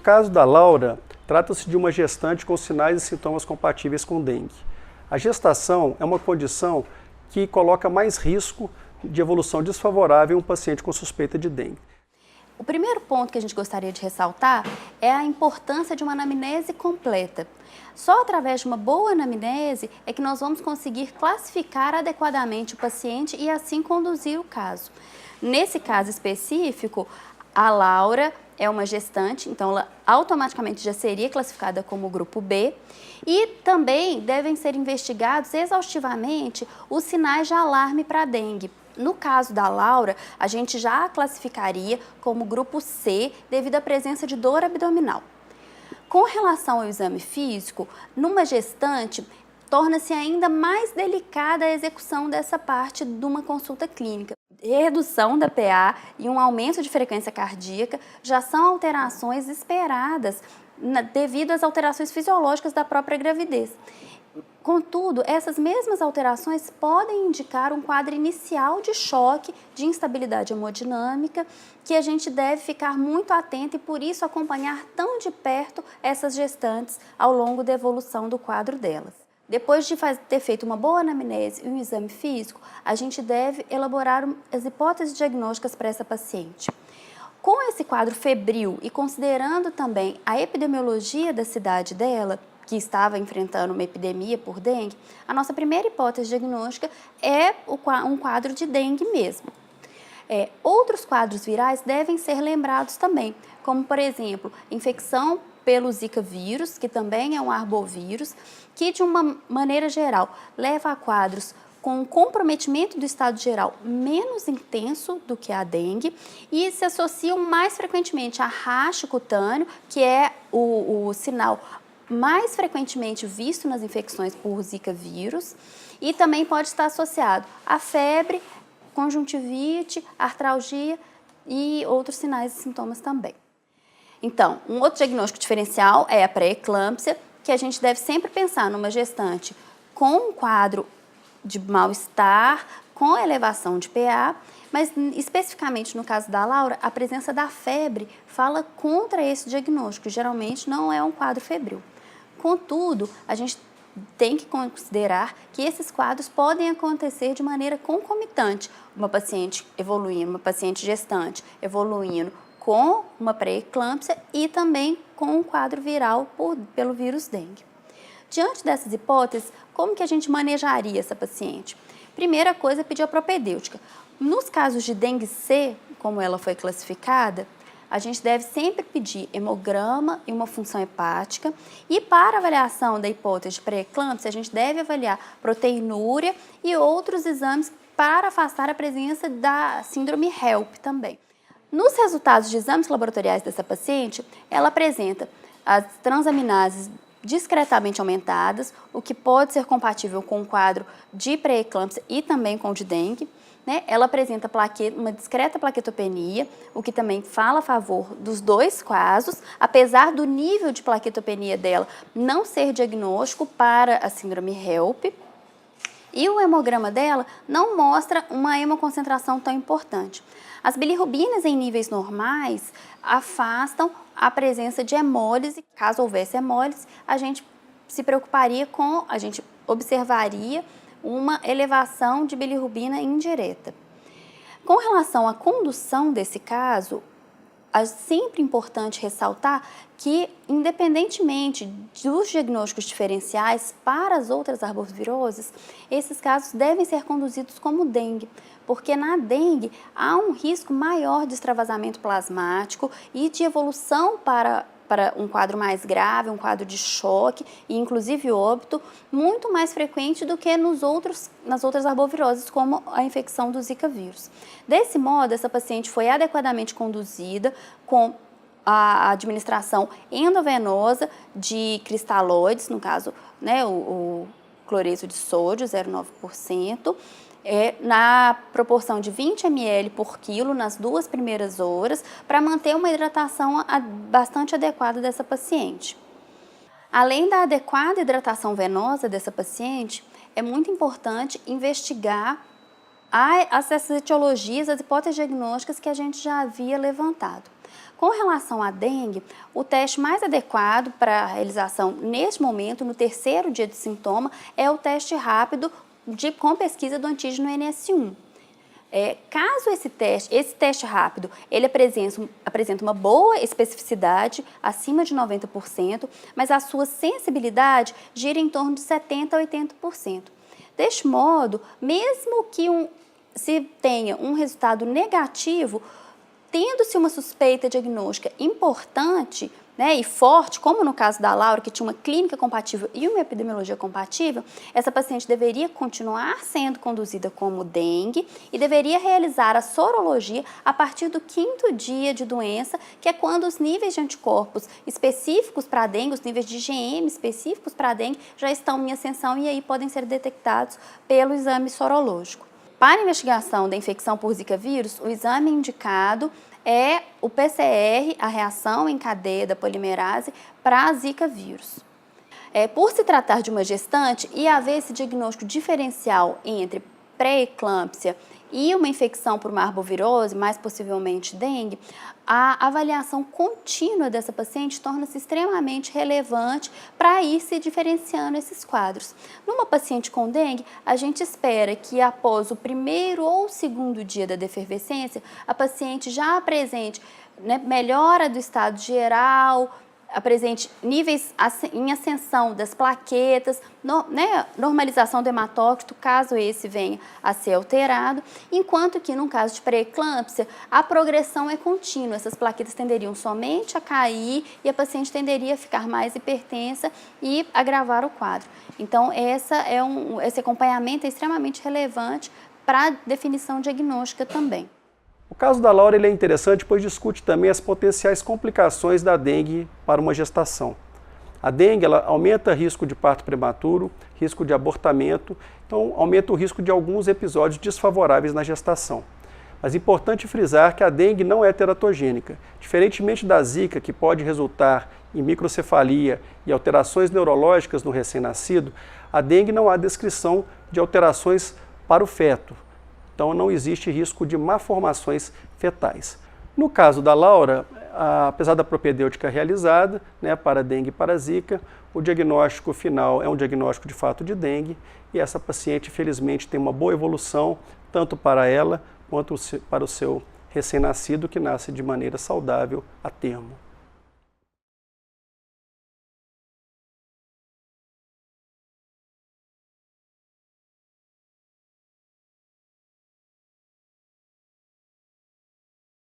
caso da Laura, trata-se de uma gestante com sinais e sintomas compatíveis com dengue. A gestação é uma condição que coloca mais risco de evolução desfavorável em um paciente com suspeita de dengue. O primeiro ponto que a gente gostaria de ressaltar é a importância de uma anamnese completa. Só através de uma boa anamnese é que nós vamos conseguir classificar adequadamente o paciente e assim conduzir o caso. Nesse caso específico, a Laura é uma gestante, então ela automaticamente já seria classificada como grupo B, e também devem ser investigados exaustivamente os sinais de alarme para dengue. No caso da Laura, a gente já a classificaria como grupo C devido à presença de dor abdominal. Com relação ao exame físico, numa gestante, torna-se ainda mais delicada a execução dessa parte de uma consulta clínica. Redução da PA e um aumento de frequência cardíaca já são alterações esperadas devido às alterações fisiológicas da própria gravidez. Contudo, essas mesmas alterações podem indicar um quadro inicial de choque, de instabilidade hemodinâmica, que a gente deve ficar muito atento e, por isso, acompanhar tão de perto essas gestantes ao longo da evolução do quadro delas. Depois de ter feito uma boa anamnese e um exame físico, a gente deve elaborar as hipóteses diagnósticas para essa paciente. Com esse quadro febril e considerando também a epidemiologia da cidade dela, que estava enfrentando uma epidemia por dengue, a nossa primeira hipótese diagnóstica é um quadro de dengue mesmo. Outros quadros virais devem ser lembrados também, como, por exemplo, infecção pelo Zika vírus, que também é um arbovírus, que, de uma maneira geral, leva a quadros com um comprometimento do estado geral menos intenso do que a dengue e se associam mais frequentemente a racho cutâneo, que é o sinal mais frequentemente visto nas infecções por Zika vírus, e também pode estar associado a febre, conjuntivite, artralgia e outros sinais e sintomas também. Então, um outro diagnóstico diferencial é a pré-eclâmpsia, que a gente deve sempre pensar numa gestante com um quadro de mal-estar, com elevação de PA, mas especificamente no caso da Laura, a presença da febre fala contra esse diagnóstico, geralmente não é um quadro febril. Contudo, a gente tem que considerar que esses quadros podem acontecer de maneira concomitante, uma paciente evoluindo, uma paciente gestante evoluindo com uma pré-eclâmpsia e também com um quadro viral pelo vírus dengue. Diante dessas hipóteses, como que a gente manejaria essa paciente? Primeira coisa é pedir a propedêutica. Nos casos de dengue C, como ela foi classificada, a gente deve sempre pedir hemograma e uma função hepática. E para avaliação da hipótese de pré-eclâmpsia, a gente deve avaliar proteinúria e outros exames para afastar a presença da síndrome HELP também. Nos resultados de exames laboratoriais dessa paciente, ela apresenta as transaminases discretamente aumentadas, o que pode ser compatível com o quadro de pré-eclâmpsia e também com o de dengue. Ela apresenta uma discreta plaquetopenia, o que também fala a favor dos dois casos, apesar do nível de plaquetopenia dela não ser diagnóstico para a síndrome HELP. E o hemograma dela não mostra uma hemoconcentração tão importante. As bilirrubinas em níveis normais afastam a presença de hemólise. Caso houvesse hemólise, a gente observaria uma elevação de bilirrubina indireta. Com relação à condução desse caso, é sempre importante ressaltar que, independentemente dos diagnósticos diferenciais para as outras arboviroses, esses casos devem ser conduzidos como dengue, porque na dengue há um risco maior de extravasamento plasmático e de evolução para um quadro mais grave, um quadro de choque e inclusive óbito, muito mais frequente do que nas outras arboviroses, como a infecção do Zika vírus. Desse modo, essa paciente foi adequadamente conduzida com a administração endovenosa de cristalóides, no caso, o cloreto de sódio, 0,9%, na proporção de 20 ml por quilo nas 2 primeiras horas, para manter uma hidratação bastante adequada dessa paciente. Além da adequada hidratação venosa dessa paciente, é muito importante investigar essas etiologias, as hipóteses diagnósticas que a gente já havia levantado. Com relação à dengue, o teste mais adequado para a realização neste momento, no terceiro dia de sintoma, é o teste rápido com pesquisa do antígeno NS1. Caso esse teste rápido, ele apresenta uma boa especificidade, acima de 90%, mas a sua sensibilidade gira em torno de 70% a 80%. Deste modo, mesmo que se tenha um resultado negativo, tendo-se uma suspeita diagnóstica importante, né, e forte, como no caso da Laura, que tinha uma clínica compatível e uma epidemiologia compatível, essa paciente deveria continuar sendo conduzida como dengue e deveria realizar a sorologia a partir do 5º dia de doença, que é quando os níveis de anticorpos específicos para a dengue, os níveis de IgM específicos para a dengue, já estão em ascensão e aí podem ser detectados pelo exame sorológico. Para a investigação da infecção por Zika vírus, o exame indicado é o PCR, a reação em cadeia da polimerase para a Zika vírus. Por se tratar de uma gestante e haver esse diagnóstico diferencial entre pré-eclâmpsia e uma infecção por uma arbovirose, mais possivelmente dengue, a avaliação contínua dessa paciente torna-se extremamente relevante para ir se diferenciando esses quadros. Numa paciente com dengue, a gente espera que após o 1º ou 2º dia da defervescência, a paciente já apresente, né, melhora do estado geral, apresente níveis em ascensão das plaquetas, normalização do hematócrito, caso esse venha a ser alterado, enquanto que no caso de pré-eclâmpsia, a progressão é contínua, essas plaquetas tenderiam somente a cair e a paciente tenderia a ficar mais hipertensa e agravar o quadro. Então, esse acompanhamento é extremamente relevante para a definição diagnóstica também. O caso da Laura ele é interessante, pois discute também as potenciais complicações da dengue para uma gestação. A dengue ela aumenta o risco de parto prematuro, risco de abortamento, então aumenta o risco de alguns episódios desfavoráveis na gestação. Mas é importante frisar que a dengue não é teratogênica. Diferentemente da Zika, que pode resultar em microcefalia e alterações neurológicas no recém-nascido, a dengue não há descrição de alterações para o feto. Então não existe risco de malformações fetais. No caso da Laura, apesar da propedêutica realizada, né, para dengue e para Zika, o diagnóstico final é um diagnóstico de fato de dengue e essa paciente felizmente tem uma boa evolução, tanto para ela quanto para o seu recém-nascido que nasce de maneira saudável a termo.